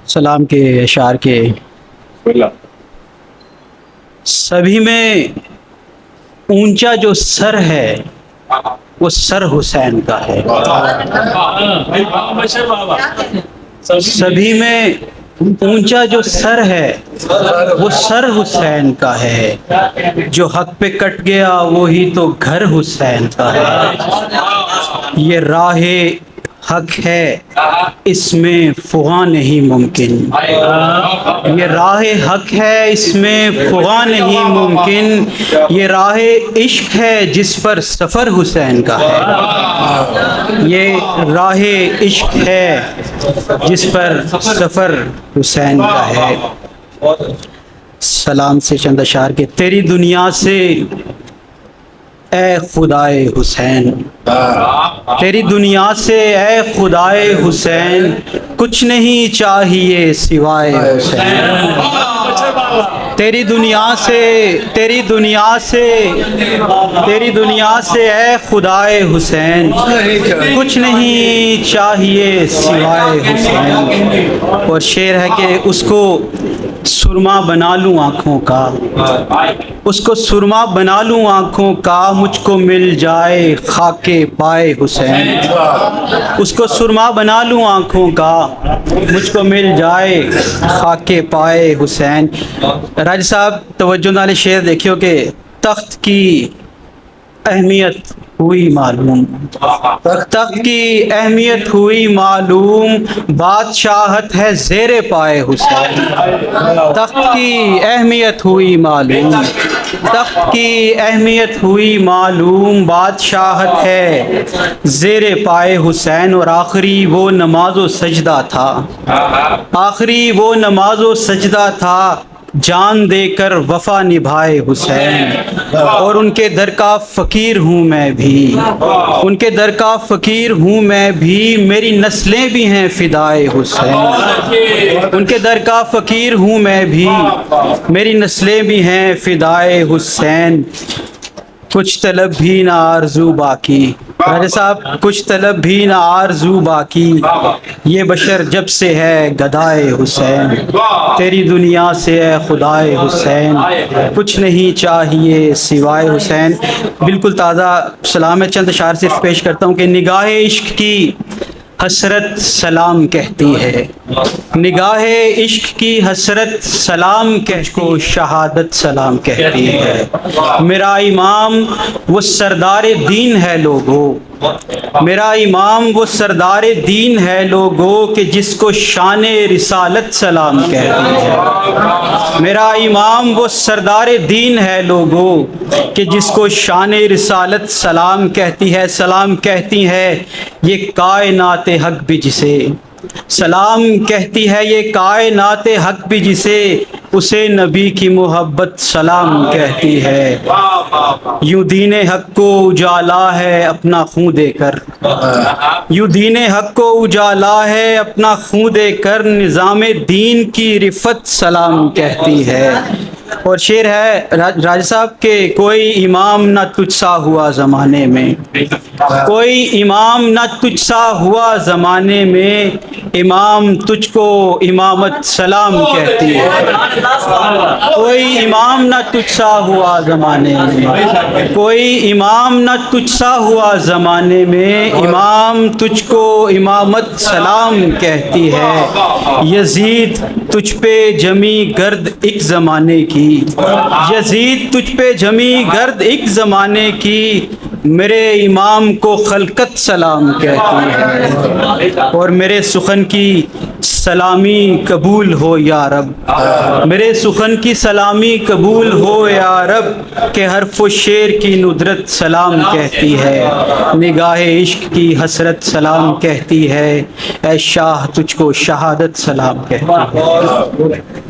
سلام کے اشعار کے سبھی میں اونچا جو سر ہے وہ سر حسین کا ہے. سبھی میں اونچا جو سر ہے وہ سر حسین کا ہے. جو حق پہ کٹ گیا وہی تو گھر حسین کا ہے. یہ راہ حق ہے اس میں فغاں نہیں ممکن. یہ راہ حق ہے اس میں فغاں نہیں ممکن. یہ راہ عشق ہے جس پر سفر حسین کا ہے. یہ راہ عشق ہے جس پر سفر حسین کا ہے. سلام سے چند اشعار کے تیری دنیا سے اے خدائے حسین. تیری دنیا سے اے خدائے حسین کچھ نہیں چاہیے سوائے حسین. تیری دنیا سے تیری دنیا سے تیری دنیا سے اے خدائے حسین کچھ نہیں چاہیے سوائے حسین. اور شعر ہے کہ اس کو سرما بنا لوں آنکھوں کا, اس کو سرما بنا لوں آنکھوں کا, مجھ کو مل جائے خاک پائے حسین. اس کو سرما بنا لوں آنکھوں کا, مجھ کو مل جائے خاک پائے حسین. راجہ صاحب توجہ نالے شعر دیکھیو کہ تخت کی اہمیت ہوئی معلوم, تخت کی اہمیت ہوئی معلوم, بادشاہت ہے زیر پائے حسین. تخت کی اہمیت ہوئی معلوم, تخت کی اہمیت ہوئی معلوم, بادشاہت ہے زیر پائے حسین. اور آخری وہ نماز و سجدہ تھا, آخری وہ نماز و سجدہ تھا, جان دے کر وفا نبھائے حسین. اور ان کے در کا فقیر ہوں میں بھی, ان کے در کا فقیر ہوں میں بھی, میری نسلیں بھی ہیں فدائے حسین. ان کے در کا فقیر ہوں میں بھی, میری نسلیں بھی ہیں فدائے حسین. کچھ طلب بھی نہ آرزو باقی, راجہ صاحب کچھ طلب بھی نہ آرزو باقی, یہ بشر جب سے ہے گدائے حسین. تیری دنیا سے اے خدائے حسین کچھ نہیں چاہیے سوائے حسین. بالکل تازہ سلام ہے, چند اشعار صرف پیش کرتا ہوں کہ نگاہ عشق کی حسرت سلام کہتی ہے, نگاہ عشق کی حسرت سلام کہہ کو شہادت سلام کہتی ہے. میرا امام وہ سردار دین ہے لوگو, میرا امام وہ سردار دین ہے لوگو, کہ جس کو شان رسالت سلام کہتی ہے. میرا امام وہ سردار دین ہے لوگو, کہ جس کو شان رسالت سلام کہتی ہے. سلام کہتی ہے یہ کائنات حق بھی جسے, سلام کہتی ہے یہ کائنات حق بھی جسے, اسے نبی کی محبت سلام کہتی ہے. یوں دین حق کو اجالا ہے اپنا خون دے کر, یوں دین حق کو اجالا ہے اپنا خون دے کر, نظام دین کی رفت سلام کہتی ہے. اور شعر ہے راجہ صاحب کہ کوئی امام نہ تجھ سا ہوا زمانے میں, کوئی امام نہ تجھ سا ہوا زمانے میں, امام تجھ کو امامت سلام کہتی ہے. کوئی امام نہ تجھ سا ہوا زمانے میں, کوئی امام نہ تجھ سا ہوا زمانے میں, امام تجھ کو امامت سلام کہتی ہے. یزید تجھ پہ جمی گرد ایک زمانے کی, یزید تجھ پہ جمی گرد ایک زمانے کی, میرے امام کو خلقت سلام کہتی ہے. اور میرے سخن کی سلامی قبول ہو یا رب, میرے سخن کی سلامی قبول ہو یا رب, کہ حرف و شعر کی ندرت سلام کہتی ہے. نگاہ عشق کی حسرت سلام کہتی ہے, اے شاہ تجھ کو شہادت سلام کہتی ہے.